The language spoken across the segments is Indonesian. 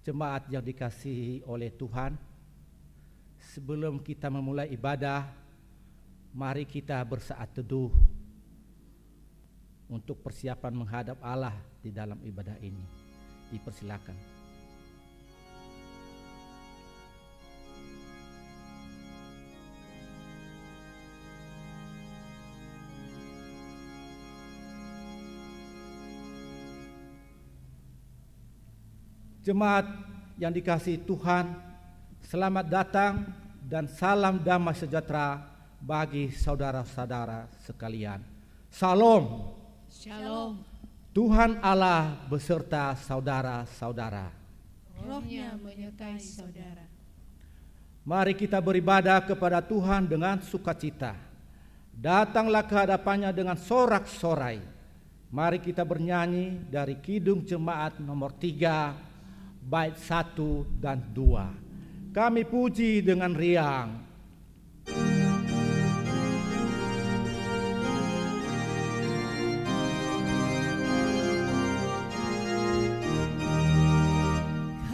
Jemaat yang dikasihi oleh Tuhan, sebelum kita memulai ibadah, mari kita bersaat teduh untuk persiapan menghadap Allah di dalam ibadah ini. Dipersilakan. Jemaat yang dikasihi Tuhan, selamat datang dan salam damai sejahtera bagi saudara-saudara sekalian. Salam. Shalom. Tuhan Allah beserta saudara-saudara. Rohnya menyertai saudara. Mari kita beribadah kepada Tuhan dengan sukacita. Datanglah ke hadapannya dengan sorak-sorai. Mari kita bernyanyi dari Kidung Jemaat nomor 3, bait 1 dan 2. Kami puji dengan riang.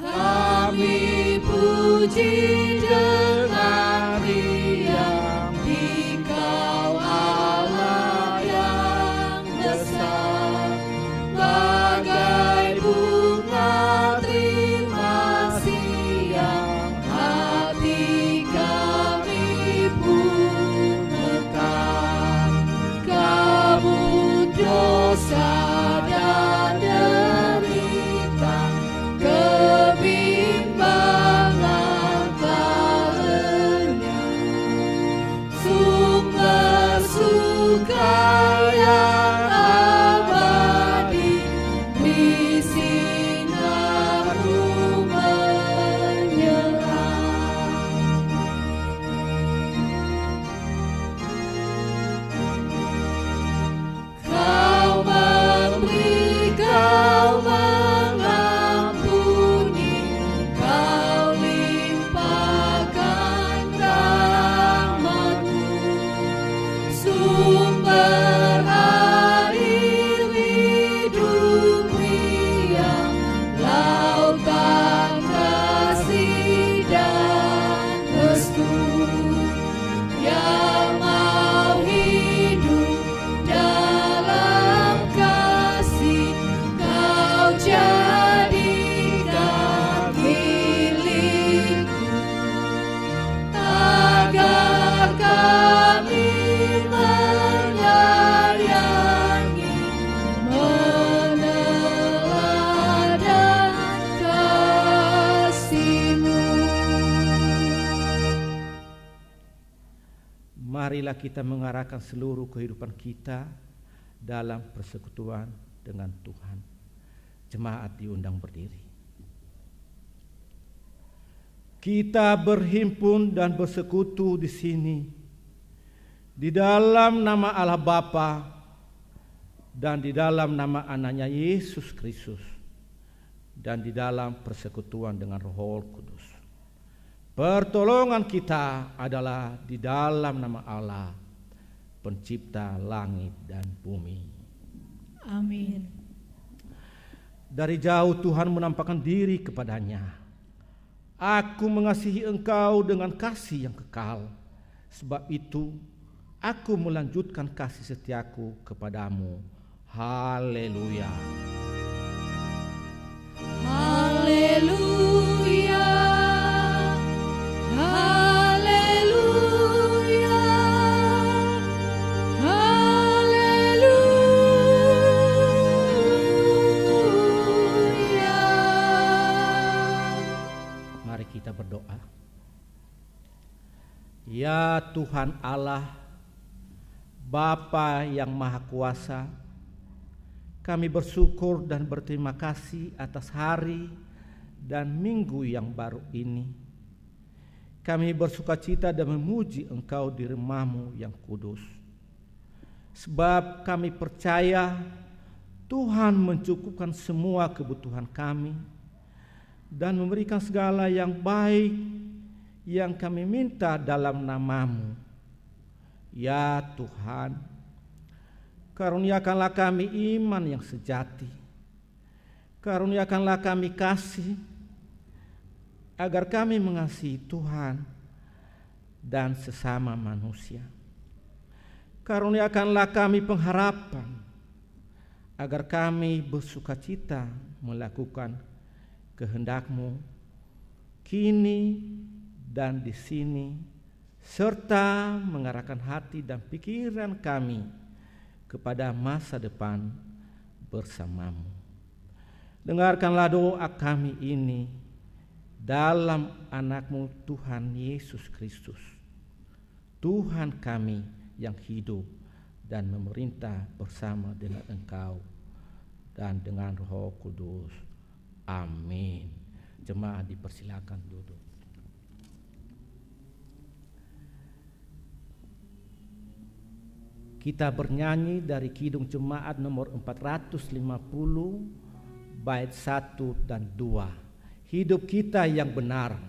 Kami puji dengan riang, Engkau Allah yang besar, bagai bunga terima siang, hati kami pun mekar. Kamu dosa dan derita, kebimbangan karena sumber sukaya abadi di sinar-Mu menyerang. Kau memberi, Kau mengampuni, Kau limpahkan rahmat-Mu, sumber air hidup riang, lautan kasih dan restu, yang mau hidup dalam kasih. Kau jadikan milik-Mu, agar kami menyayangi, meneladan kasih-Mu. Marilah kita mengarahkan seluruh kehidupan kita dalam persekutuan dengan Tuhan. Jemaat diundang berdiri. Kita berhimpun dan bersekutu di sini di dalam nama Allah Bapa dan di dalam nama Anaknya Yesus Kristus dan di dalam persekutuan dengan Roh Kudus. Pertolongan kita adalah di dalam nama Allah, Pencipta langit dan bumi. Amin. Dari jauh Tuhan menampakkan diri kepadanya. Aku mengasihi engkau dengan kasih yang kekal. Sebab itu aku melanjutkan kasih setiaku kepadamu. Haleluya. Haleluya. Haleluya. Haleluya. Mari kita berdoa. Ya Tuhan Allah, Bapa yang Maha Kuasa, kami bersyukur dan berterima kasih atas hari dan minggu yang baru ini. Kami bersukacita dan memuji Engkau di rumah-Mu yang kudus. Sebab kami percaya Tuhan mencukupkan semua kebutuhan kami dan memberikan segala yang baik yang kami minta dalam nama-Mu. Ya Tuhan, karuniakanlah kami iman yang sejati. Karuniakanlah kami kasih, agar kami mengasihi Tuhan dan sesama manusia. Karuniakanlah kami pengharapan, agar kami bersukacita melakukan kehendak-Mu kini dan di sini, serta mengarahkan hati dan pikiran kami kepada masa depan bersama-Mu. Dengarkanlah doa kami ini dalam anak-Mu Tuhan Yesus Kristus, Tuhan kami yang hidup dan memerintah bersama dengan Engkau dan dengan Roh Kudus. Amin. Jemaat dipersilakan duduk. Kita bernyanyi dari Kidung Jemaat nomor 450 bait 1 dan 2. Hidup kita yang benar.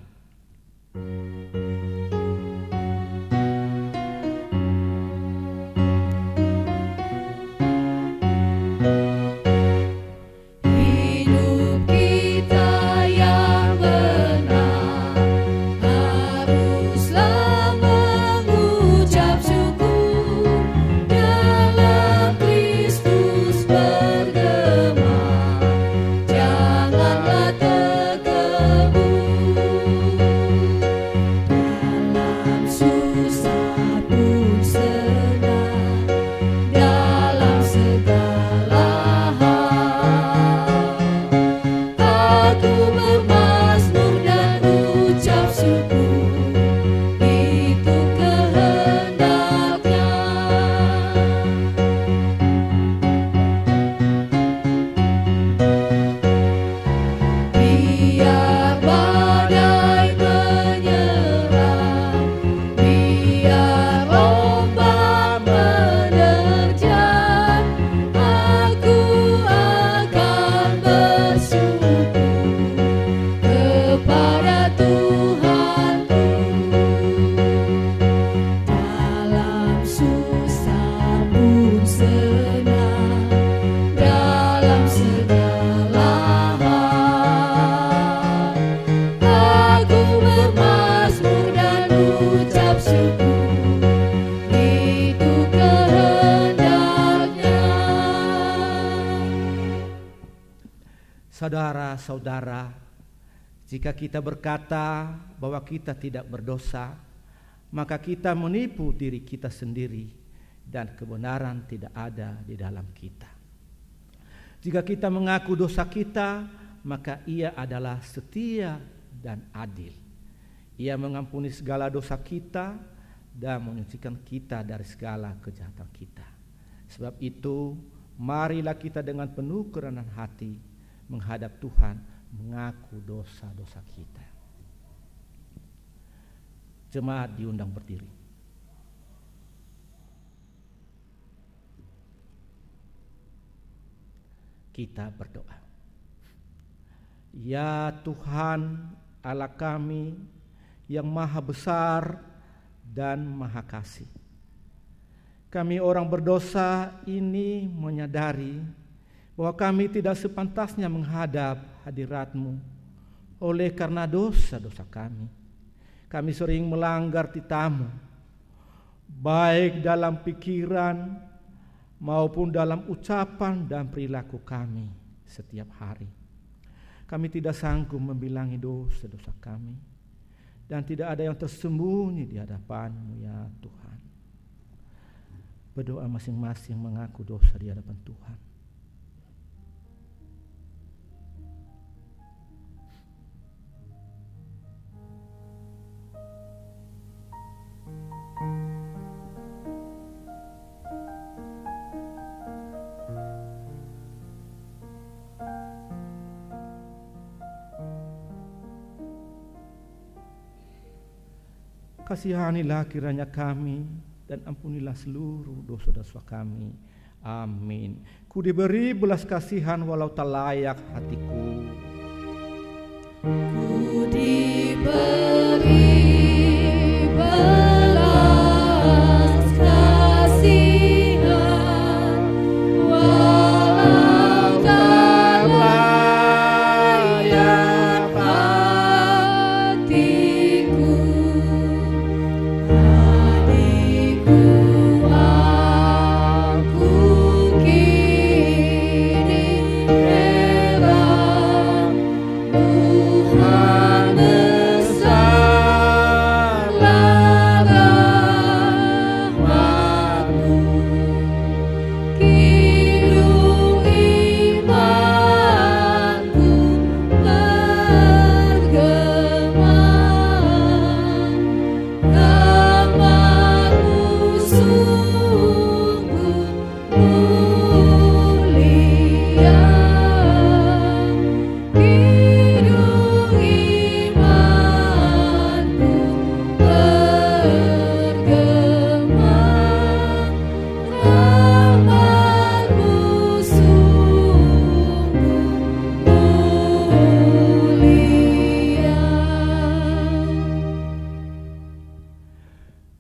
Saudara-saudara, jika kita berkata bahwa kita tidak berdosa, maka kita menipu diri kita sendiri dan kebenaran tidak ada di dalam kita. Jika kita mengaku dosa kita, maka Ia adalah setia dan adil. Ia mengampuni segala dosa kita dan menyucikan kita dari segala kejahatan kita. Sebab itu, marilah kita dengan penuh kerendahan hati menghadap Tuhan, mengaku dosa-dosa kita. Jemaat diundang berdiri. Kita berdoa. Ya Tuhan Allah kami yang maha besar dan maha kasih, kami orang berdosa ini menyadari bahwa kami tidak sepantasnya menghadap hadirat-Mu oleh karena dosa-dosa kami. Kami sering melanggar titah-Mu, baik dalam pikiran maupun dalam ucapan dan perilaku kami setiap hari. Kami tidak sanggup membilangi dosa-dosa kami, dan tidak ada yang tersembunyi di hadapan-Mu ya Tuhan. Berdoa masing-masing mengaku dosa di hadapan Tuhan. Kasihanilah kiranya kami dan ampunilah seluruh dosa-dosa kami. Amin. Ku diberi belas kasihan walau tak layak hatiku. Ku diberi belas kasihan walau tak layak hatiku.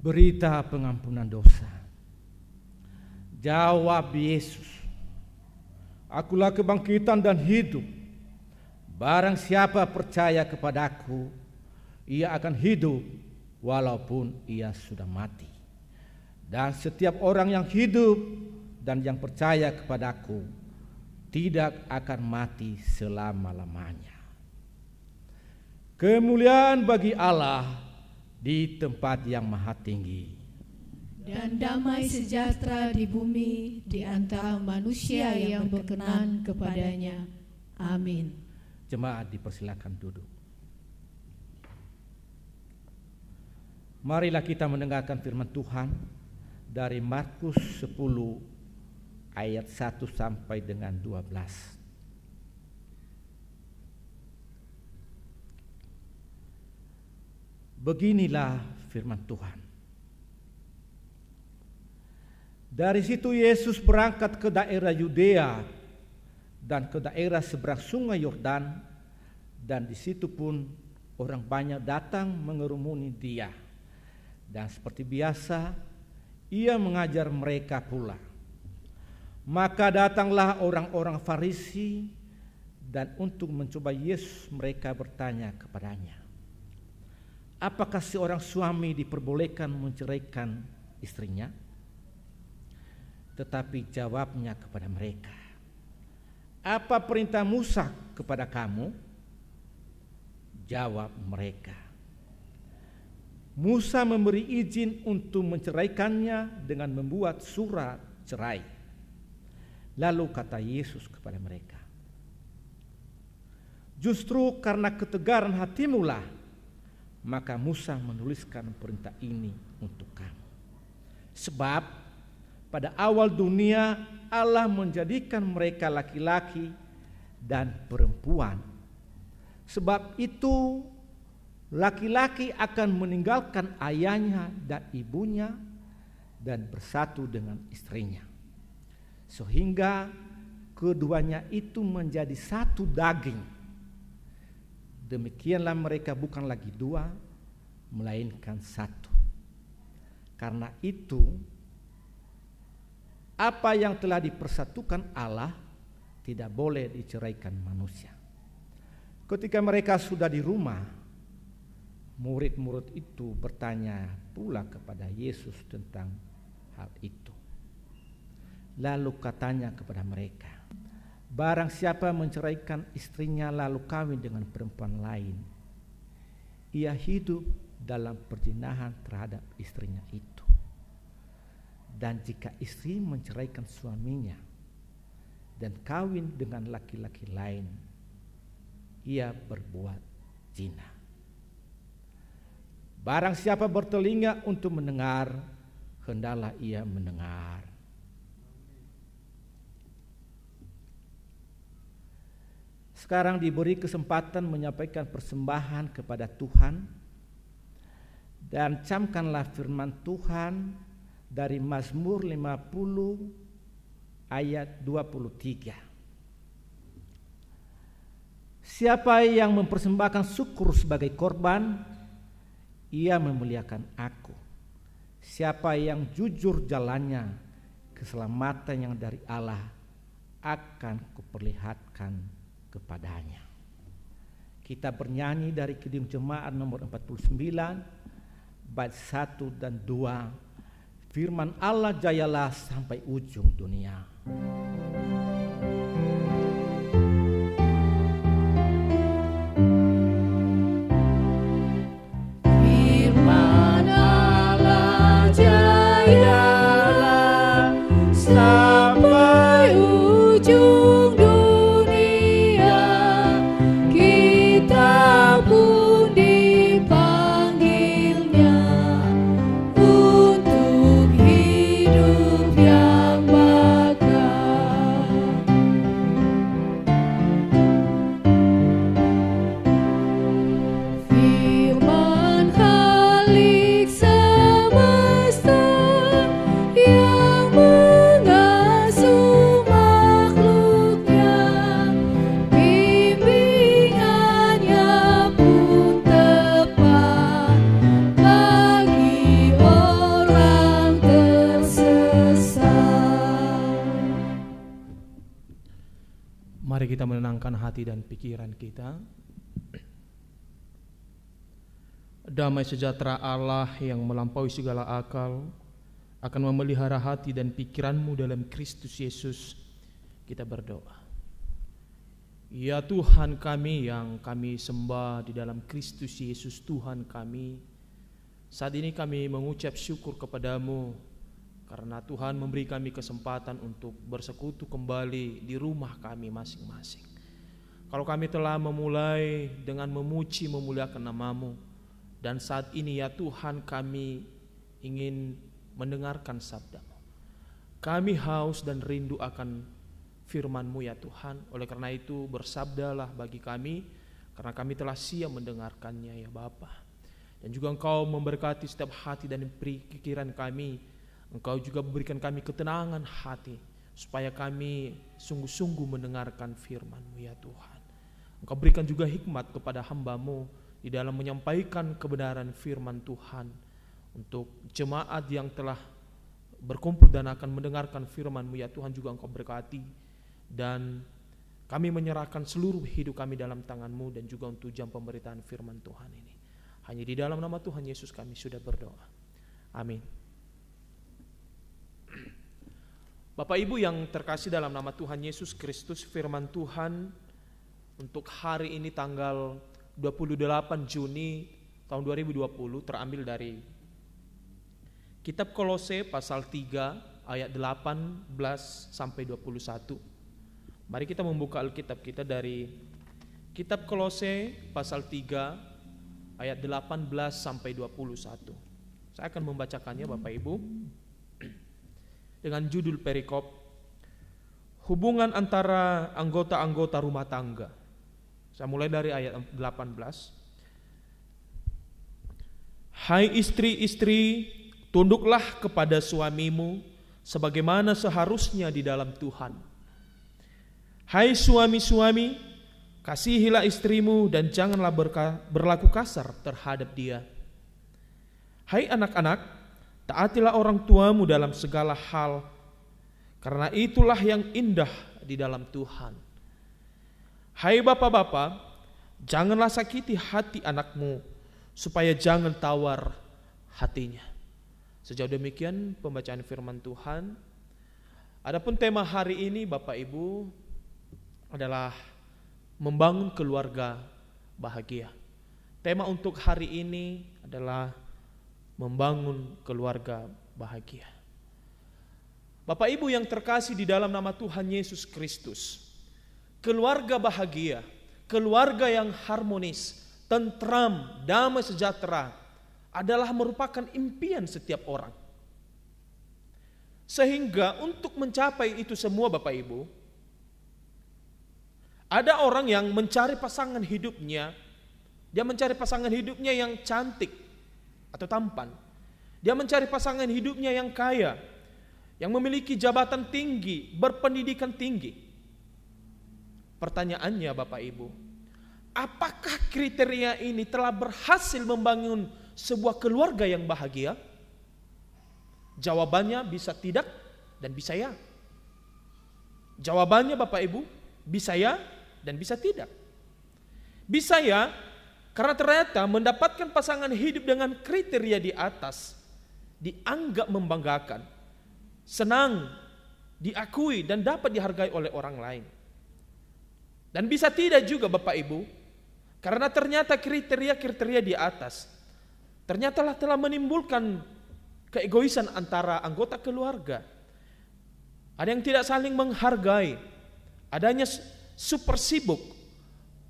berita pengampunan dosa. Jawab Yesus, "Akulah kebangkitan dan hidup. Barang siapa percaya kepadaku, ia akan hidup walaupun ia sudah mati. Dan setiap orang yang hidup dan yang percaya kepadaku tidak akan mati selama-lamanya." Kemuliaan bagi Allah di tempat yang maha tinggi, dan damai sejahtera di bumi di antara manusia yang berkenan kepadanya. Amin. Jemaat dipersilakan duduk. Marilah kita mendengarkan firman Tuhan dari Markus 10 ayat 1 sampai dengan 12. Beginilah firman Tuhan. Dari situ Yesus berangkat ke daerah Yudea dan ke daerah seberang sungai Yordan, dan di situ pun orang banyak datang mengerumuni dia. Dan seperti biasa, ia mengajar mereka pula. Maka datanglah orang-orang Farisi, dan untuk mencoba Yesus mereka bertanya kepadanya, "Apakah seorang suami diperbolehkan menceraikan istrinya?" Tetapi jawabnya kepada mereka, "Apa perintah Musa kepada kamu?" Jawab mereka, "Musa memberi izin untuk menceraikannya dengan membuat surat cerai." Lalu kata Yesus kepada mereka, "Justru karena ketegaran hatimulah, maka Musa menuliskan perintah ini untuk kamu. Sebab pada awal dunia Allah menjadikan mereka laki-laki dan perempuan. Sebab itu laki-laki akan meninggalkan ayahnya dan ibunya dan bersatu dengan istrinya, sehingga keduanya itu menjadi satu daging. Demikianlah mereka bukan lagi dua, melainkan satu. Karena itu, apa yang telah dipersatukan Allah tidak boleh diceraikan manusia." Ketika mereka sudah di rumah, murid-murid itu bertanya pula kepada Yesus tentang hal itu. Lalu katanya kepada mereka, "Barang siapa menceraikan istrinya lalu kawin dengan perempuan lain, ia hidup dalam perzinahan terhadap istrinya itu. Dan jika istri menceraikan suaminya dan kawin dengan laki-laki lain, ia berbuat zina. Barang siapa bertelinga untuk mendengar, hendaklah ia mendengar." Sekarang diberi kesempatan menyampaikan persembahan kepada Tuhan, dan camkanlah firman Tuhan dari Mazmur 50 ayat 23. "Siapa yang mempersembahkan syukur sebagai korban, ia memuliakan aku. Siapa yang jujur jalannya, keselamatan yang dari Allah akan kuperlihatkan kepadanya." Kita bernyanyi dari Kidung Jemaat nomor 49 bait 1 dan 2. Firman Allah jayalah sampai ujung dunia. Firman Allah jayalah sampai ujung dunia. Kita pun dipanggilnya untuk hidup yang bakal. menenangkan hati dan pikiran kita. Damai sejahtera Allah yang melampaui segala akal akan memelihara hati dan pikiranmu dalam Kristus Yesus. Kita berdoa. Ya Tuhan kami yang kami sembah di dalam Kristus Yesus Tuhan kami, saat ini kami mengucap syukur kepadamu karena Tuhan memberi kami kesempatan untuk bersekutu kembali di rumah kami masing-masing. Kalau kami telah memulai dengan memuji memuliakan nama-Mu, dan saat ini ya Tuhan kami ingin mendengarkan sabda-Mu. Kami haus dan rindu akan firman-Mu ya Tuhan. Oleh karena itu bersabdalah bagi kami, karena kami telah siap mendengarkannya ya Bapa. Dan juga Engkau memberkati setiap hati dan pikiran kami. Engkau juga memberikan kami ketenangan hati, supaya kami sungguh-sungguh mendengarkan firman-Mu ya Tuhan. Engkau berikan juga hikmat kepada hamba-Mu di dalam menyampaikan kebenaran firman Tuhan. Untuk jemaat yang telah berkumpul dan akan mendengarkan firman-Mu ya Tuhan, juga Engkau berkati. Dan kami menyerahkan seluruh hidup kami dalam tangan-Mu, dan juga untuk jam pemberitaan firman Tuhan ini. Hanya di dalam nama Tuhan Yesus kami sudah berdoa. Amin. Bapak Ibu yang terkasih dalam nama Tuhan Yesus Kristus, firman Tuhan untuk hari ini tanggal 28 Juni tahun 2020 terambil dari Kitab Kolose pasal 3 ayat 18 sampai 21. Mari kita membuka Alkitab kita dari Kitab Kolose pasal 3 ayat 18 sampai 21. Saya akan membacakannya Bapak Ibu dengan judul perikop hubungan antara anggota-anggota rumah tangga. Saya mulai dari ayat 18. Hai istri-istri, tunduklah kepada suamimu sebagaimana seharusnya di dalam Tuhan. Hai suami-suami, kasihilah istrimu dan janganlah berlaku kasar terhadap dia. Hai anak-anak, taatilah orang tuamu dalam segala hal, karena itulah yang indah di dalam Tuhan. Hai bapak-bapak, janganlah sakiti hati anakmu, supaya jangan tawar hatinya. Sejauh demikian pembacaan firman Tuhan. Adapun tema hari ini Bapak Ibu adalah membangun keluarga bahagia. Tema untuk hari ini adalah membangun keluarga bahagia. Bapak Ibu yang terkasih di dalam nama Tuhan Yesus Kristus, keluarga bahagia, keluarga yang harmonis, tentram, damai sejahtera adalah merupakan impian setiap orang. Sehingga untuk mencapai itu semua Bapak Ibu, ada orang yang mencari pasangan hidupnya, dia mencari pasangan hidupnya yang cantik atau tampan. Dia mencari pasangan hidupnya yang kaya, yang memiliki jabatan tinggi, berpendidikan tinggi. Pertanyaannya Bapak Ibu, apakah kriteria ini telah berhasil membangun sebuah keluarga yang bahagia? Jawabannya bisa tidak dan bisa ya. Jawabannya Bapak Ibu bisa ya dan bisa tidak. Bisa ya, karena ternyata mendapatkan pasangan hidup dengan kriteria di atas dianggap membanggakan, senang, diakui dan dapat dihargai oleh orang lain. Dan bisa tidak juga Bapak Ibu, karena ternyata kriteria-kriteria di atas ternyata telah menimbulkan keegoisan antara anggota keluarga. Ada yang tidak saling menghargai, adanya super sibuk,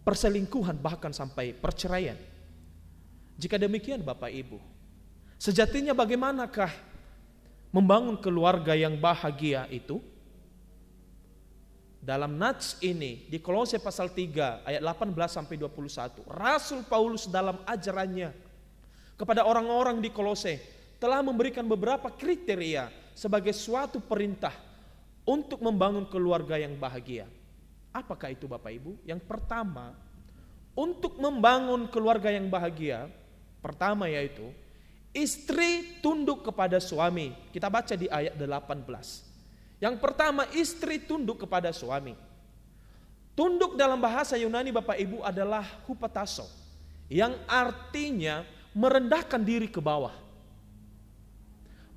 perselingkuhan bahkan sampai perceraian. Jika demikian Bapak Ibu, sejatinya bagaimanakah membangun keluarga yang bahagia itu? Dalam nats ini di Kolose pasal 3 ayat 18 sampai 21, Rasul Paulus dalam ajarannya kepada orang-orang di Kolose telah memberikan beberapa kriteria sebagai suatu perintah untuk membangun keluarga yang bahagia. Apakah itu Bapak Ibu? Yang pertama, untuk membangun keluarga yang bahagia, pertama yaitu istri tunduk kepada suami. Kita baca di ayat 18. Yang pertama, istri tunduk kepada suami. Tunduk dalam bahasa Yunani Bapak Ibu adalah hupatasso, yang artinya merendahkan diri ke bawah.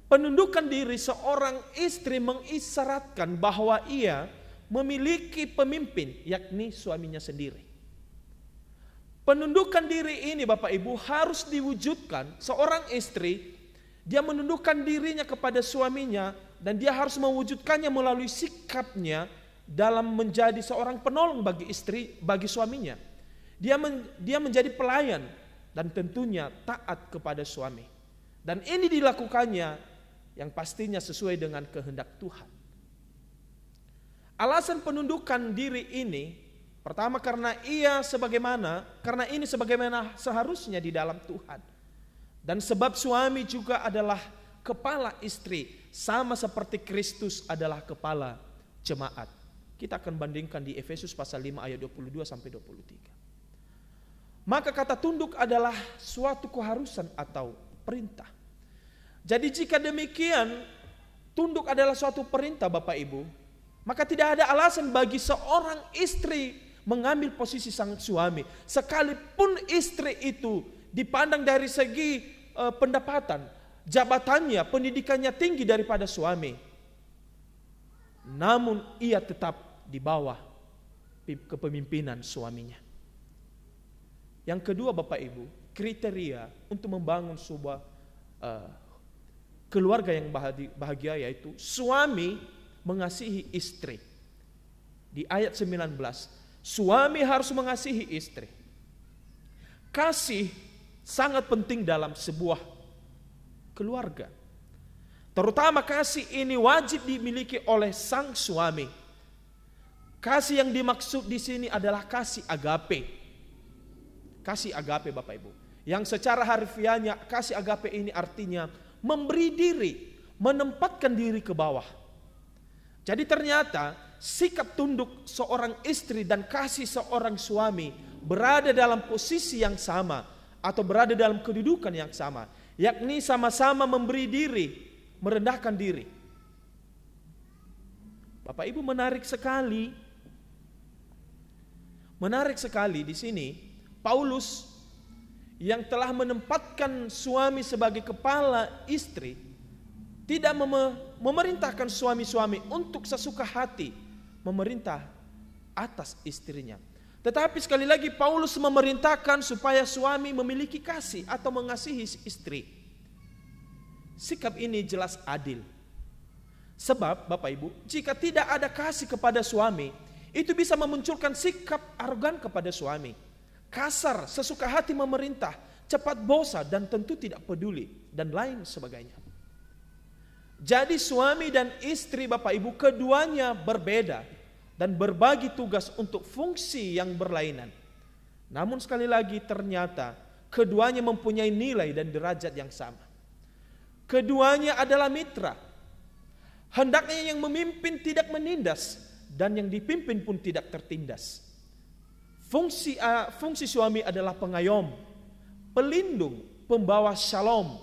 Penundukan diri seorang istri mengisyaratkan bahwa ia memiliki pemimpin, yakni suaminya sendiri. Penundukan diri ini Bapak Ibu harus diwujudkan. Seorang istri, dia menundukkan dirinya kepada suaminya, dan dia harus mewujudkannya melalui sikapnya dalam menjadi seorang penolong bagi istri, bagi suaminya. Dia menjadi pelayan dan tentunya taat kepada suami. Dan ini dilakukannya yang pastinya sesuai dengan kehendak Tuhan. Alasan penundukan diri ini, pertama karena ini sebagaimana seharusnya di dalam Tuhan. Dan sebab suami juga adalah kepala istri, sama seperti Kristus adalah kepala jemaat. Kita akan bandingkan di Efesus pasal 5 ayat 22 sampai 23. Maka kata tunduk adalah suatu keharusan atau perintah. Jadi jika demikian, tunduk adalah suatu perintah Bapak Ibu, maka tidak ada alasan bagi seorang istri mengambil posisi sang suami. Sekalipun istri itu dipandang dari segi pendapatan, jabatannya, pendidikannya tinggi daripada suami, namun ia tetap di bawah kepemimpinan suaminya. Yang kedua Bapak Ibu, kriteria untuk membangun sebuah keluarga yang bahagia yaitu suami mengasihi istri. Di ayat 19, suami harus mengasihi istri. Kasih sangat penting dalam sebuah keluarga. Terutama kasih ini wajib dimiliki oleh sang suami. Kasih yang dimaksud di sini adalah kasih agape. Kasih agape Bapak Ibu. Yang secara harfiahnya kasih agape ini artinya memberi diri, menempatkan diri ke bawah. Jadi ternyata sikap tunduk seorang istri dan kasih seorang suami berada dalam posisi yang sama atau berada dalam kedudukan yang sama, yakni sama-sama memberi diri, merendahkan diri. Bapak Ibu, menarik sekali di sini Paulus yang telah menempatkan suami sebagai kepala istri tidak memerintahkan suami-suami untuk sesuka hati memerintah atas istrinya. Tetapi sekali lagi Paulus memerintahkan supaya suami memiliki kasih atau mengasihi istri. Sikap ini jelas adil. Sebab Bapak Ibu, jika tidak ada kasih kepada suami, itu bisa memunculkan sikap arogan kepada suami. Kasar, sesuka hati memerintah, cepat bosan dan tentu tidak peduli dan lain sebagainya. Jadi suami dan istri Bapak Ibu keduanya berbeda dan berbagi tugas untuk fungsi yang berlainan. Namun sekali lagi ternyata keduanya mempunyai nilai dan derajat yang sama. Keduanya adalah mitra. Hendaknya yang memimpin tidak menindas dan yang dipimpin pun tidak tertindas. Fungsi suami adalah pengayom, pelindung, pembawa shalom,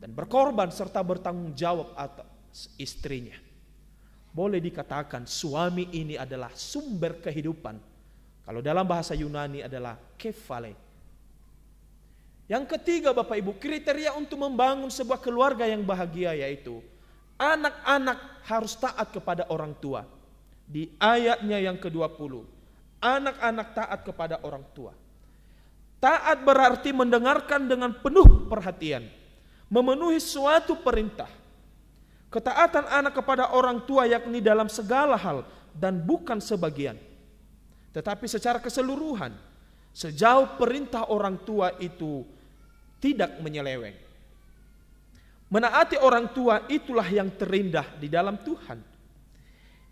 dan berkorban serta bertanggung jawab atas istrinya. Boleh dikatakan suami ini adalah sumber kehidupan. Kalau dalam bahasa Yunani adalah kephale. Yang ketiga Bapak Ibu, kriteria untuk membangun sebuah keluarga yang bahagia yaitu anak-anak harus taat kepada orang tua. Di ayatnya yang ke-20, anak-anak taat kepada orang tua. Taat berarti mendengarkan dengan penuh perhatian, memenuhi suatu perintah. Ketaatan anak kepada orang tua yakni dalam segala hal dan bukan sebagian, tetapi secara keseluruhan, sejauh perintah orang tua itu tidak menyeleweng. Menaati orang tua itulah yang terindah di dalam Tuhan.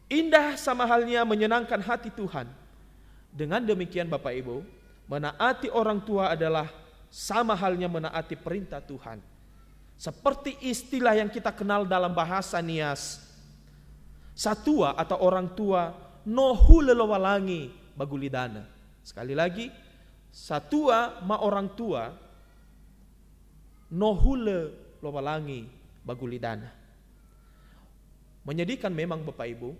Indah sama halnya menyenangkan hati Tuhan. Dengan demikian Bapak Ibu, menaati orang tua adalah sama halnya menaati perintah Tuhan. Seperti istilah yang kita kenal dalam bahasa Nias, satua atau orang tua nohu lelewalangi bagulidana. Sekali lagi, satua ma orang tua nohu lelewalangi bagulidana. Menyedihkan memang Bapak Ibu,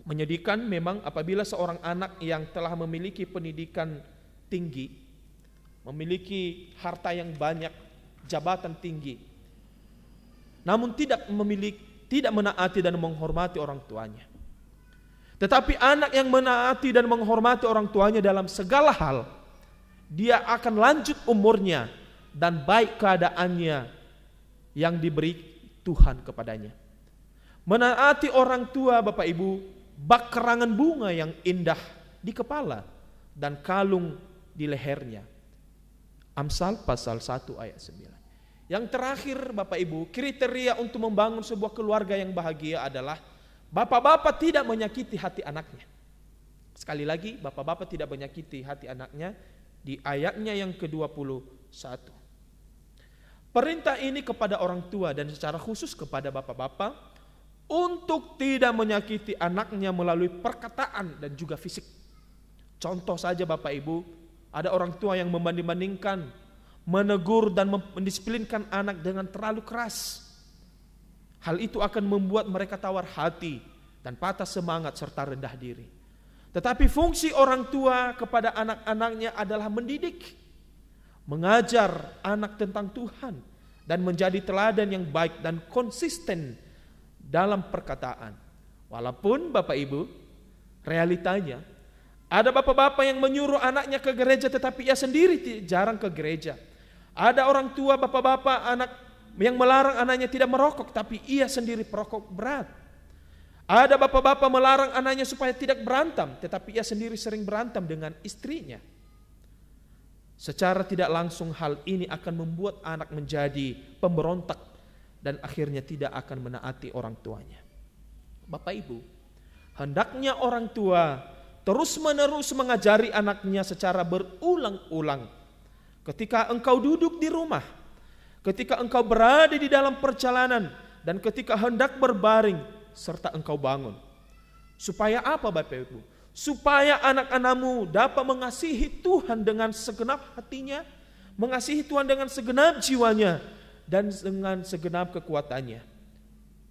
Menyedihkan memang apabila seorang anak yang telah memiliki pendidikan tinggi, memiliki harta yang banyak, jabatan tinggi, namun tidak menaati dan menghormati orang tuanya. Tetapi anak yang menaati dan menghormati orang tuanya dalam segala hal, dia akan lanjut umurnya dan baik keadaannya yang diberi Tuhan kepadanya. Menaati orang tua, Bapak Ibu, bak kerangan bunga yang indah di kepala dan kalung di lehernya. Amsal pasal 1 ayat 9. Yang terakhir, Bapak Ibu, kriteria untuk membangun sebuah keluarga yang bahagia adalah bapak-bapak tidak menyakiti hati anaknya. Sekali lagi, bapak-bapak tidak menyakiti hati anaknya di ayatnya yang ke-21. Perintah ini kepada orang tua dan secara khusus kepada bapak-bapak untuk tidak menyakiti anaknya melalui perkataan dan juga fisik. Contoh saja Bapak Ibu, ada orang tua yang membanding-bandingkan, menegur dan mendisiplinkan anak dengan terlalu keras. Hal itu akan membuat mereka tawar hati dan patah semangat serta rendah diri. Tetapi fungsi orang tua kepada anak-anaknya adalah mendidik, mengajar anak tentang Tuhan, dan menjadi teladan yang baik dan konsisten dalam perkataan. Walaupun Bapak Ibu, realitanya ada bapak-bapak yang menyuruh anaknya ke gereja tetapi ia sendiri jarang ke gereja. Ada orang tua bapak-bapak anak yang melarang anaknya tidak merokok tapi ia sendiri perokok berat. Ada bapak-bapak melarang anaknya supaya tidak berantem tetapi ia sendiri sering berantem dengan istrinya. Secara tidak langsung hal ini akan membuat anak menjadi pemberontak dan akhirnya tidak akan menaati orang tuanya. Bapak Ibu, hendaknya orang tua terus-menerus mengajari anaknya secara berulang-ulang. Ketika engkau duduk di rumah, ketika engkau berada di dalam perjalanan, dan ketika hendak berbaring, serta engkau bangun. Supaya apa Bapak Ibu? Supaya anak-anakmu dapat mengasihi Tuhan dengan segenap hatinya, mengasihi Tuhan dengan segenap jiwanya, dan dengan segenap kekuatannya.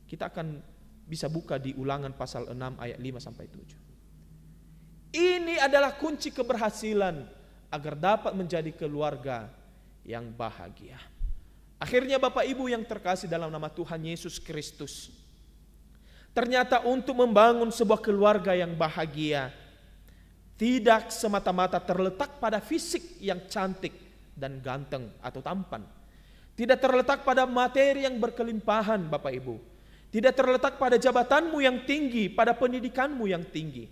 Kita akan bisa buka di Ulangan pasal 6 ayat 5-7. Ini adalah kunci keberhasilan agar dapat menjadi keluarga yang bahagia. Akhirnya Bapak Ibu yang terkasih dalam nama Tuhan Yesus Kristus, ternyata untuk membangun sebuah keluarga yang bahagia tidak semata-mata terletak pada fisik yang cantik dan ganteng atau tampan. Tidak terletak pada materi yang berkelimpahan Bapak Ibu. Tidak terletak pada jabatanmu yang tinggi, pada pendidikanmu yang tinggi.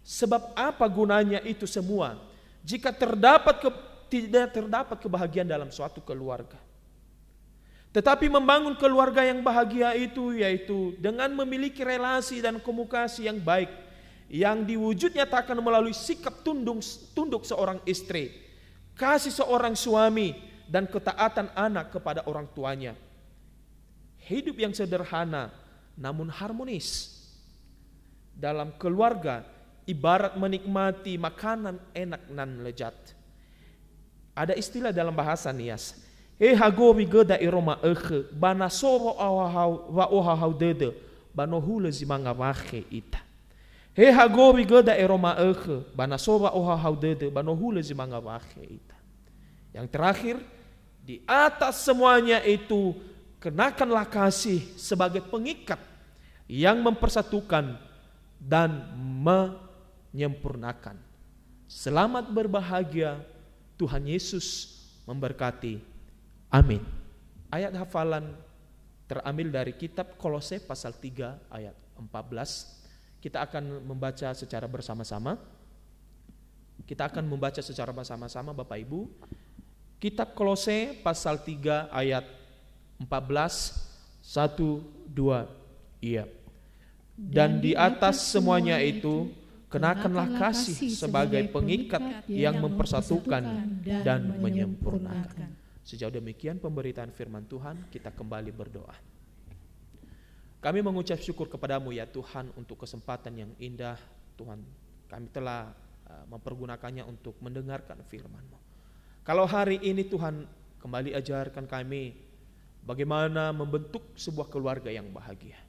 Sebab apa gunanya itu semua jika tidak terdapat kebahagiaan dalam suatu keluarga. Tetapi membangun keluarga yang bahagia itu yaitu dengan memiliki relasi dan komunikasi yang baik, yang diwujud nyatakan melalui sikap tunduk seorang istri, kasih seorang suami, dan ketaatan anak kepada orang tuanya. Hidup yang sederhana namun harmonis dalam keluarga ibarat menikmati makanan enak dan lezat. Ada istilah dalam bahasa Nias, hagowi geda iroma bana soro awahau wa ohahau dede banohule zimanga wahe ita. Hagowi geda iroma bana soro ohahau dede banohule zimanga wahe ita. Yang terakhir, di atas semuanya itu kenakanlah kasih sebagai pengikat yang mempersatukan dan menyempurnakan. Selamat berbahagia, Tuhan Yesus memberkati. Amin. Ayat hafalan terambil dari kitab Kolose pasal 3 ayat 14. Kita akan membaca secara bersama-sama. Kita akan membaca secara bersama-sama Bapak Ibu. Kitab Kolose pasal 3 ayat 14, 1, 2, iya. Dan di atas semuanya itu kenakanlah kasih sebagai pengikat yang mempersatukan dan menyempurnakan. Sejauh demikian pemberitaan firman Tuhan, kita kembali berdoa. Kami mengucap syukur kepadamu ya Tuhan untuk kesempatan yang indah. Tuhan, kami telah mempergunakannya untuk mendengarkan firman-Mu. Kalau hari ini Tuhan kembali ajarkan kami bagaimana membentuk sebuah keluarga yang bahagia.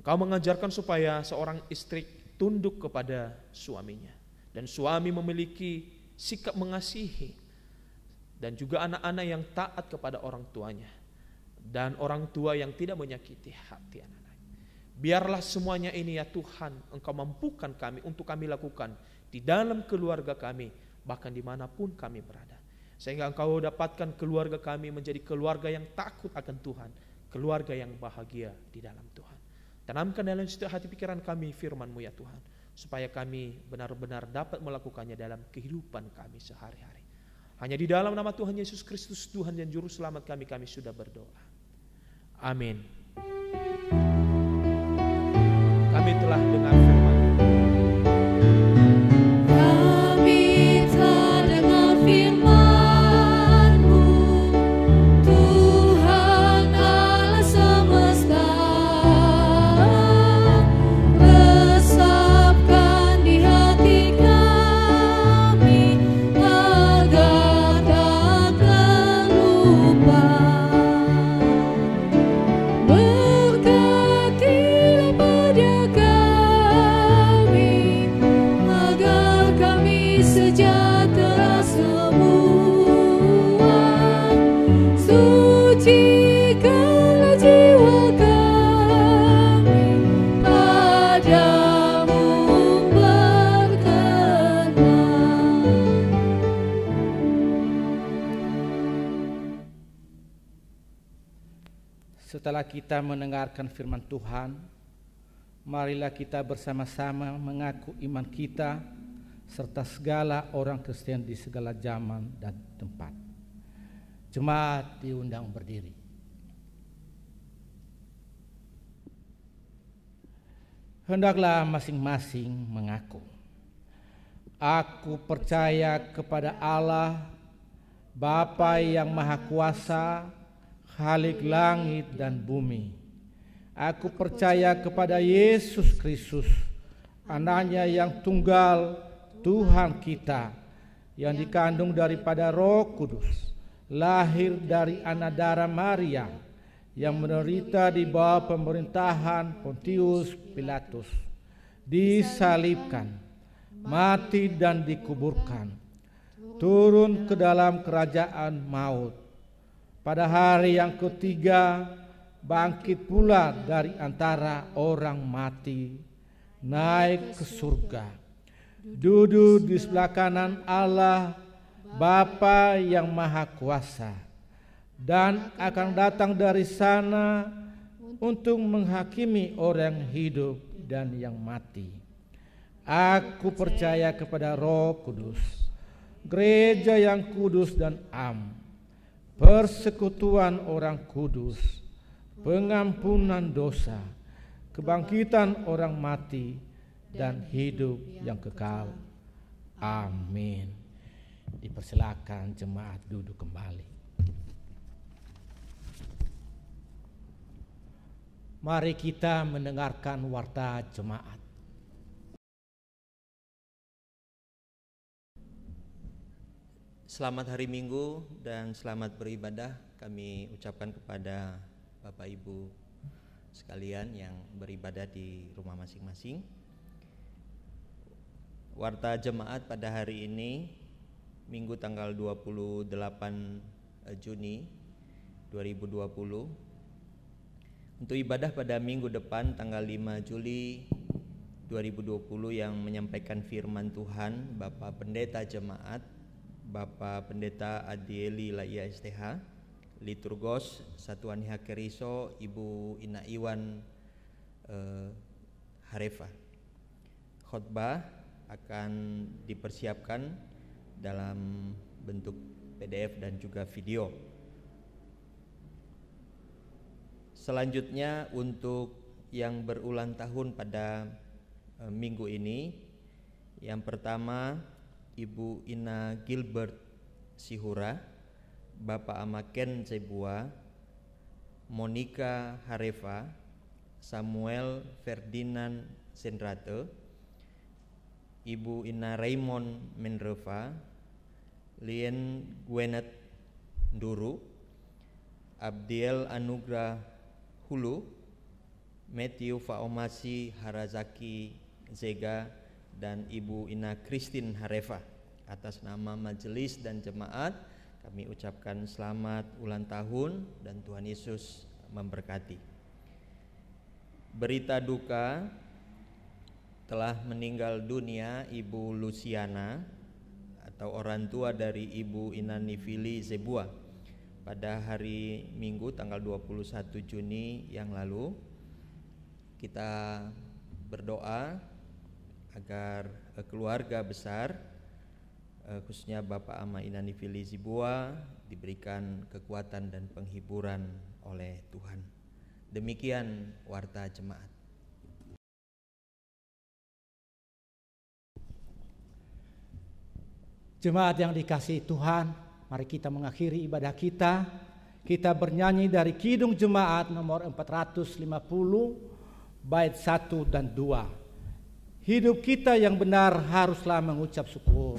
Engkau mengajarkan supaya seorang istri tunduk kepada suaminya, dan suami memiliki sikap mengasihi, dan juga anak-anak yang taat kepada orang tuanya, dan orang tua yang tidak menyakiti hati anak-anak. Biarlah semuanya ini ya Tuhan, Engkau mampukan kami untuk kami lakukan di dalam keluarga kami, bahkan dimanapun kami berada, sehingga Engkau dapatkan keluarga kami menjadi keluarga yang takut akan Tuhan, keluarga yang bahagia di dalam Tuhan. Tanamkan dalam setiap hati pikiran kami firman-Mu ya Tuhan, supaya kami benar-benar dapat melakukannya dalam kehidupan kami sehari-hari. Hanya di dalam nama Tuhan Yesus Kristus, Tuhan dan Juru Selamat kami sudah berdoa. Amin. Kami telah dengar firman. Kami telah dengar firman-Mu, Tuhan Allah semesta. Resapkan di hati kami agar tak terlupa. Berkatilah pada kami agar kami sejahtera semua. Sucikanlah jiwa kami padamu berkenan. Setelah kita mendengarkan firman Tuhan, marilah kita bersama-sama mengaku iman kita serta segala orang Kristen di segala zaman dan tempat. Jemaat diundang berdiri. Hendaklah masing-masing mengaku, aku percaya kepada Allah, Bapa yang Maha Kuasa, Khalik langit dan bumi. Aku percaya kepada Yesus Kristus, Anaknya yang tunggal, Tuhan kita, yang dikandung daripada Roh Kudus, lahir dari anak darah Maria, yang menderita di bawah pemerintahan Pontius Pilatus, disalibkan, mati dan dikuburkan, turun ke dalam kerajaan maut. Pada hari yang ketiga bangkit pula dari antara orang mati, naik ke surga, duduk di sebelah kanan Allah Bapa yang Maha Kuasa, dan akan datang dari sana untuk menghakimi orang hidup dan yang mati. Aku percaya kepada Roh Kudus, gereja yang kudus dan am, persekutuan orang kudus, pengampunan dosa, kebangkitan orang mati, dan hidup yang kekal. Amin. Dipersilakan jemaat duduk kembali. Mari kita mendengarkan warta jemaat. Selamat hari Minggu dan selamat beribadah kami ucapkan kepada Bapak Ibu sekalian yang beribadah di rumah masing-masing. Warta jemaat pada hari ini Minggu tanggal 28 Juni 2020. Untuk ibadah pada minggu depan tanggal 5 Juli 2020 yang menyampaikan firman Tuhan Bapak Pendeta Jemaat, Bapak Pendeta Adieli Laia STH, Liturgos Satuan Hakeriso Ibu Ina Iwan Harefa. Khotbah akan dipersiapkan dalam bentuk PDF dan juga video. Selanjutnya untuk yang berulang tahun pada minggu ini, yang pertama Ibu Ina Gilbert Sihura, Bapak Amaken Cebua, Monica Harefa, Samuel Ferdinand Sendrate, Ibu Ina Raymond Menreva, Lien Gwenet Nduru, Abdiel Anugrah Hulu, Matthew Faomasi Harazaki Zega, dan Ibu Ina Christine Hareva. Atas nama majelis dan jemaat kami ucapkan selamat ulang tahun dan Tuhan Yesus memberkati. Berita duka, telah meninggal dunia Ibu Luciana atau orang tua dari Ibu Inanifili Zebua pada hari Minggu tanggal 21 Juni yang lalu. Kita berdoa agar keluarga besar, khususnya Bapak Ama Inanifili Zebua, diberikan kekuatan dan penghiburan oleh Tuhan. Demikian warta jemaat. Jemaat yang dikasihi Tuhan, mari kita mengakhiri ibadah kita. Kita bernyanyi dari Kidung Jemaat nomor 450, bait 1 dan 2. Hidup kita yang benar haruslah mengucap syukur.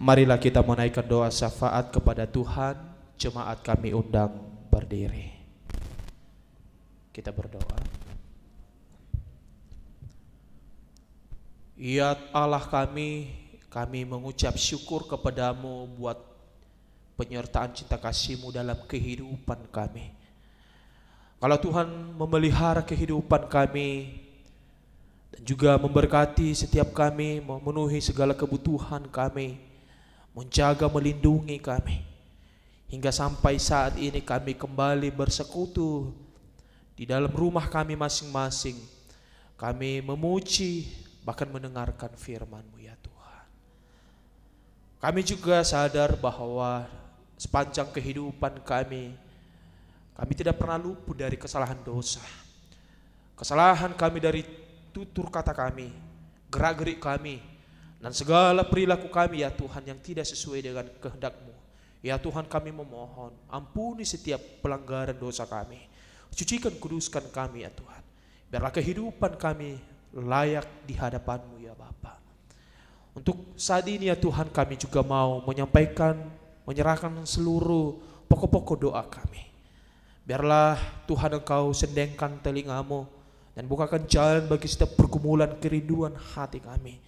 Marilah kita menaikkan doa syafaat kepada Tuhan. Jemaat kami undang berdiri. Kita berdoa. Ya Allah kami mengucap syukur kepadamu buat penyertaan cinta kasih-Mu dalam kehidupan kami. Kalau Tuhan memelihara kehidupan kami dan juga memberkati setiap kami, memenuhi segala kebutuhan kami, menjaga, melindungi kami, hingga sampai saat ini kami kembali bersekutu di dalam rumah kami masing-masing. Kami memuji, bahkan mendengarkan firman-Mu ya Tuhan. Kami juga sadar bahwa sepanjang kehidupan kami tidak pernah luput dari kesalahan dosa. Kesalahan kami dari tutur kata kami, gerak-gerik kami, dan segala perilaku kami ya Tuhan yang tidak sesuai dengan kehendak-Mu. Ya Tuhan, kami memohon, ampuni setiap pelanggaran dosa kami. Sucikan, kuduskan kami ya Tuhan. Biarlah kehidupan kami layak di hadapan-Mu ya Bapa. Untuk saat ini ya Tuhan, kami juga mau menyerahkan seluruh pokok-pokok doa kami. Biarlah Tuhan Engkau sendengkan telinga-Mu dan bukakan jalan bagi setiap pergumulan kerinduan hati kami.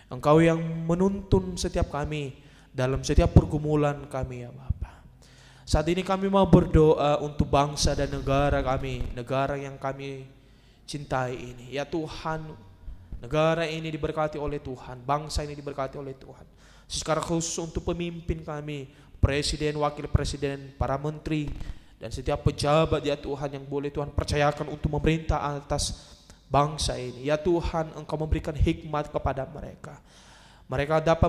Engkau yang menuntun setiap kami dalam setiap pergumulan kami ya Bapa. Saat ini kami mau berdoa untuk bangsa dan negara kami, negara yang kami cintai ini. Ya Tuhan, negara ini diberkati oleh Tuhan, bangsa ini diberkati oleh Tuhan. Secara khusus untuk pemimpin kami, presiden, wakil presiden, para menteri, dan setiap pejabat ya Tuhan yang boleh Tuhan percayakan untuk memerintah atas bangsa ini. Ya Tuhan, Engkau memberikan hikmat kepada mereka. Mereka dapat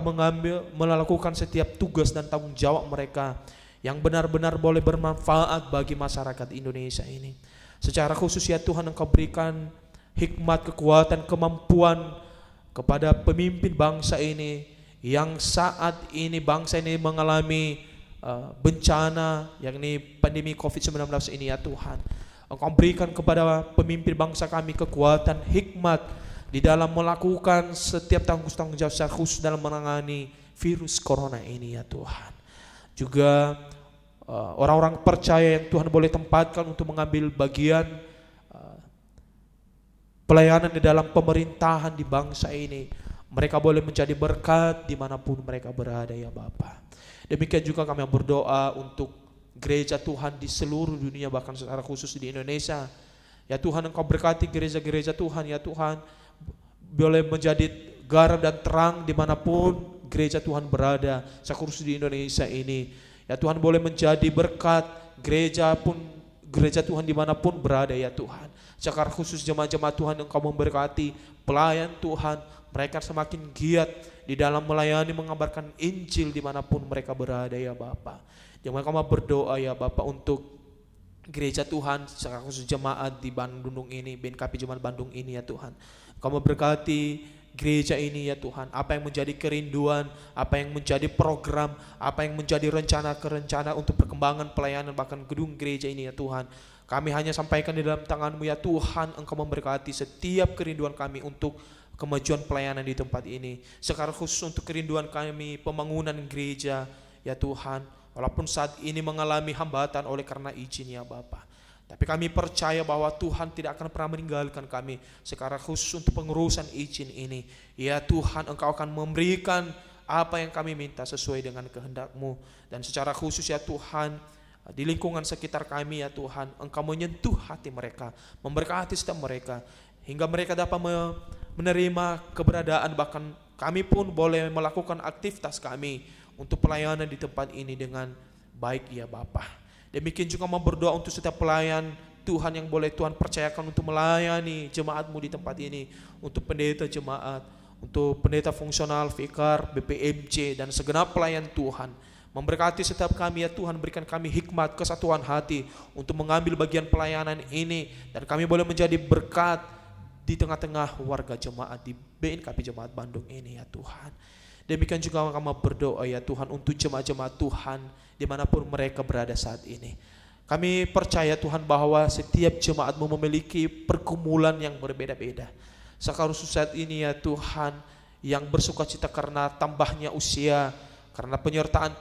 melakukan setiap tugas dan tanggung jawab mereka yang benar-benar boleh bermanfaat bagi masyarakat Indonesia ini. Secara khusus ya Tuhan, Engkau berikan hikmat, kekuatan, kemampuan kepada pemimpin bangsa ini yang saat ini bangsa ini mengalami bencana, yakni pandemi COVID-19 ini ya Tuhan. Engkau berikan kepada pemimpin bangsa kami kekuatan, hikmat di dalam melakukan setiap tanggung jawab secara khusus dalam menangani virus corona ini ya Tuhan. Juga orang-orang percaya yang Tuhan boleh tempatkan untuk mengambil bagian pelayanan di dalam pemerintahan di bangsa ini, mereka boleh menjadi berkat dimanapun mereka berada ya Bapa. Demikian juga kami berdoa untuk gereja Tuhan di seluruh dunia, bahkan secara khusus di Indonesia. Ya Tuhan, Engkau berkati gereja-gereja Tuhan ya Tuhan, boleh menjadi garam dan terang dimanapun gereja Tuhan berada, secara khusus di Indonesia ini. Ya Tuhan, boleh menjadi berkat gereja Tuhan dimanapun berada ya Tuhan. Secara khusus jemaat-jemaat Tuhan Engkau memberkati pelayan Tuhan, mereka semakin giat di dalam melayani mengabarkan Injil dimanapun mereka berada ya Bapa. Jangan kami berdoa ya Bapa untuk gereja Tuhan, secara khusus jemaat di Bandung ini, BNKP Jemaat Bandung ini ya Tuhan. Engkau memberkati gereja ini ya Tuhan, apa yang menjadi kerinduan, apa yang menjadi program, apa yang menjadi rencana untuk perkembangan pelayanan bahkan gedung gereja ini ya Tuhan. Kami hanya sampaikan di dalam tangan-Mu ya Tuhan. Engkau memberkati setiap kerinduan kami untuk kemajuan pelayanan di tempat ini. Secara khusus untuk kerinduan kami pembangunan gereja ya Tuhan. Walaupun saat ini mengalami hambatan oleh karena izin ya Bapa, tapi kami percaya bahwa Tuhan tidak akan pernah meninggalkan kami. Secara khusus untuk pengurusan izin ini ya Tuhan, Engkau akan memberikan apa yang kami minta sesuai dengan kehendak-Mu. Dan secara khusus ya Tuhan, di lingkungan sekitar kami ya Tuhan, Engkau menyentuh hati mereka, memberkati setiap mereka, hingga mereka dapat menerima keberadaan, bahkan kami pun boleh melakukan aktivitas kami untuk pelayanan di tempat ini dengan baik ya Bapa. Demikian juga mau berdoa untuk setiap pelayan Tuhan yang boleh Tuhan percayakan untuk melayani jemaat-Mu di tempat ini, untuk pendeta jemaat, untuk pendeta fungsional, vikar, BPMC, dan segenap pelayan Tuhan. Memberkati setiap kami ya Tuhan, berikan kami hikmat, kesatuan hati untuk mengambil bagian pelayanan ini, dan kami boleh menjadi berkat di tengah-tengah warga jemaat di BNKP Jemaat Bandung ini ya Tuhan. Demikian juga kami berdoa ya Tuhan untuk jemaat-jemaat Tuhan dimanapun mereka berada saat ini. Kami percaya Tuhan bahwa setiap jemaat-Mu memiliki pergumulan yang berbeda-beda. Sekarang saat ini ya Tuhan, yang bersuka cita karena tambahnya usia, karena penyertaan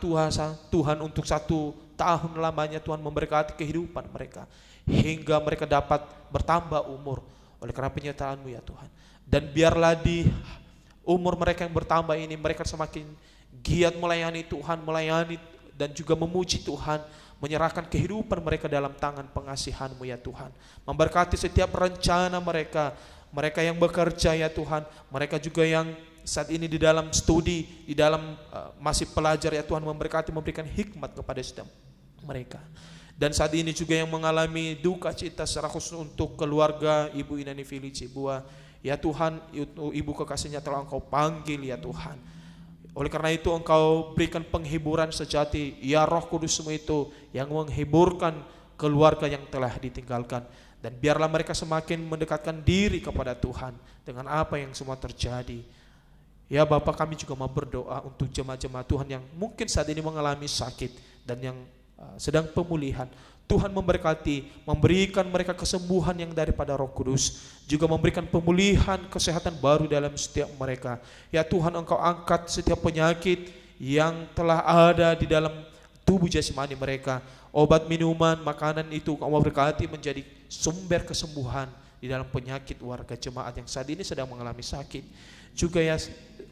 Tuhan untuk 1 tahun lamanya, Tuhan memberkati kehidupan mereka hingga mereka dapat bertambah umur oleh karena penyertaan-Mu ya Tuhan. Dan biarlah di umur mereka yang bertambah ini, mereka semakin giat melayani Tuhan, melayani dan juga memuji Tuhan, menyerahkan kehidupan mereka dalam tangan pengasihan-Mu ya Tuhan. Memberkati setiap rencana mereka, mereka yang bekerja ya Tuhan, mereka juga yang saat ini di dalam studi, di dalam masih pelajar ya Tuhan, memberkati, memberikan hikmat kepada setiap mereka. Dan saat ini juga yang mengalami duka cita secara khusus untuk keluarga Ibu Inani Felici Buah, ya Tuhan, Ibu kekasihnya telah Engkau panggil ya Tuhan. Oleh karena itu Engkau berikan penghiburan sejati, ya Roh Kudus-Mu itu yang menghiburkan keluarga yang telah ditinggalkan. Dan biarlah mereka semakin mendekatkan diri kepada Tuhan dengan apa yang semua terjadi. Ya Bapak, kami juga mau berdoa untuk jemaat-jemaat Tuhan yang mungkin saat ini mengalami sakit dan yang sedang pemulihan. Tuhan memberkati, memberikan mereka kesembuhan yang daripada Roh Kudus, juga memberikan pemulihan kesehatan baru dalam setiap mereka. Ya Tuhan, Engkau angkat setiap penyakit yang telah ada di dalam tubuh jasmani mereka. Obat, minuman, makanan itu Engkau berkati menjadi sumber kesembuhan di dalam penyakit warga jemaat yang saat ini sedang mengalami sakit. Juga ya,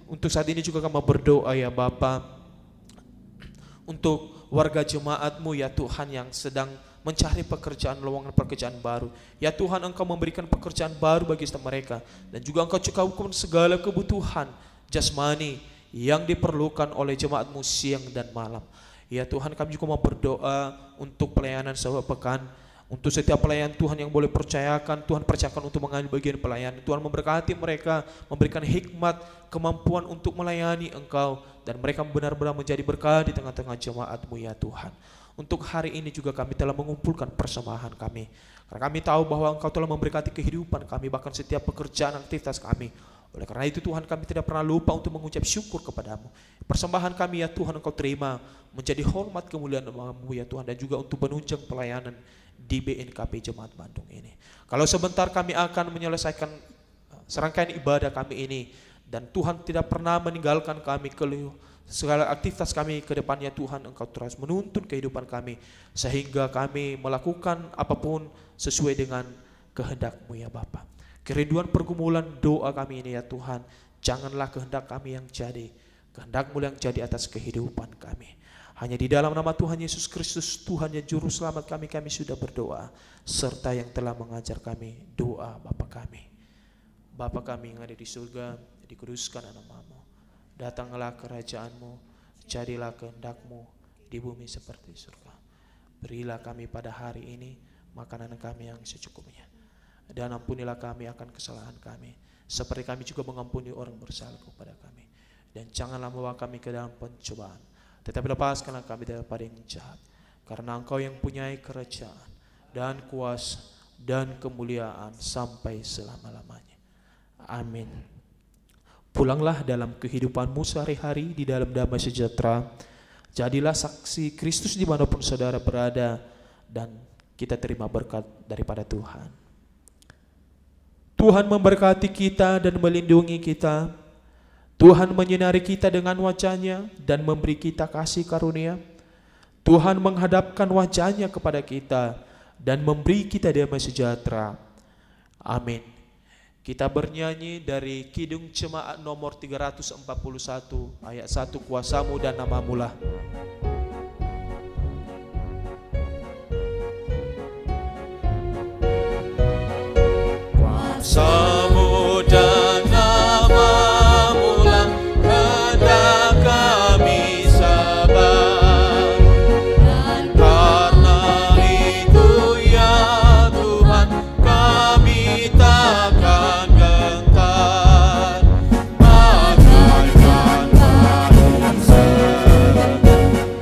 untuk saat ini juga kami berdoa ya Bapa, untuk warga jemaat-Mu ya Tuhan yang sedang mencari pekerjaan, lowongan pekerjaan baru. Ya Tuhan, Engkau memberikan pekerjaan baru bagi setiap mereka, dan juga Engkau cukupkan segala kebutuhan jasmani yang diperlukan oleh jemaat-Mu siang dan malam. Ya Tuhan, kami juga mau berdoa untuk pelayanan sepekan, untuk setiap pelayan Tuhan yang boleh percayakan, Tuhan percayakan untuk mengambil bagian pelayanan. Tuhan memberkati mereka, memberikan hikmat, kemampuan untuk melayani Engkau, dan mereka benar-benar menjadi berkat di tengah-tengah jemaat-Mu ya Tuhan. Untuk hari ini juga kami telah mengumpulkan persembahan kami, karena kami tahu bahwa Engkau telah memberkati kehidupan kami, bahkan setiap pekerjaan aktivitas kami. Oleh karena itu Tuhan, kami tidak pernah lupa untuk mengucap syukur kepadamu. Persembahan kami ya Tuhan Engkau terima menjadi hormat kemuliaan nama-Mu ya Tuhan, dan juga untuk penunjang pelayanan di BNKP Jemaat Bandung ini. Kalau sebentar kami akan menyelesaikan serangkaian ibadah kami ini, dan Tuhan tidak pernah meninggalkan kami segala aktivitas kami ke depannya Tuhan, Engkau terus menuntun kehidupan kami sehingga kami melakukan apapun sesuai dengan kehendak-Mu ya Bapa. Kerinduan pergumulan doa kami ini ya Tuhan, janganlah kehendak kami yang jadi, kehendak-Mu yang jadi atas kehidupan kami. Hanya di dalam nama Tuhan Yesus Kristus, Tuhan yang Juru Selamat kami sudah berdoa, serta yang telah mengajar kami doa Bapa kami. Bapa kami yang ada di surga, dikuduskan nama-Mu. Datanglah kerajaan-Mu, jadilah kehendak-Mu di bumi seperti surga. Berilah kami pada hari ini makanan kami yang secukupnya. Dan ampunilah kami akan kesalahan kami, seperti kami juga mengampuni orang bersalah kepada kami. Dan janganlah membawa kami ke dalam pencobaan, tetapi lepaskanlah kami daripada yang jahat. Karena Engkau yang punyai kerajaan dan kuasa dan kemuliaan sampai selama-lamanya. Amin. Pulanglah dalam kehidupanmu sehari-hari di dalam damai sejahtera. Jadilah saksi Kristus dimanapun saudara berada, dan kita terima berkat daripada Tuhan. Tuhan memberkati kita dan melindungi kita. Tuhan menyinari kita dengan wajah-Nya dan memberi kita kasih karunia. Tuhan menghadapkan wajah-Nya kepada kita dan memberi kita damai sejahtera. Amin. Kita bernyanyi dari Kidung Jemaat nomor 341 ayat 1, Kuasa-Mu dan Nama-Mu lah. Kuasa-Mu dan Nama-Mu lah hendak kami sembah, dan karena itu ya Tuhan kami takkan gentar. Bagaikan manusia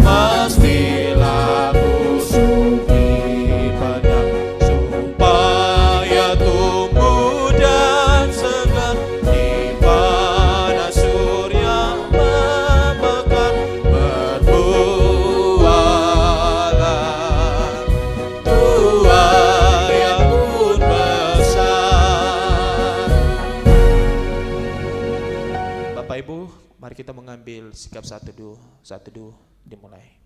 mestilah busuk dipendam, supaya tumbuh dan segar di panas surya membakar. Berbuahlah tuai yang pun besar. Bapak Ibu, mari kita mengambil sikap satu teduh dimulai.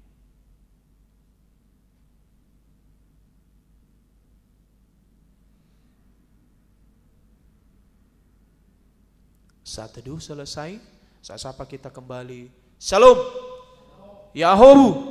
Saat teduh selesai, saat sapa kita kembali. Shalom. Yahobu.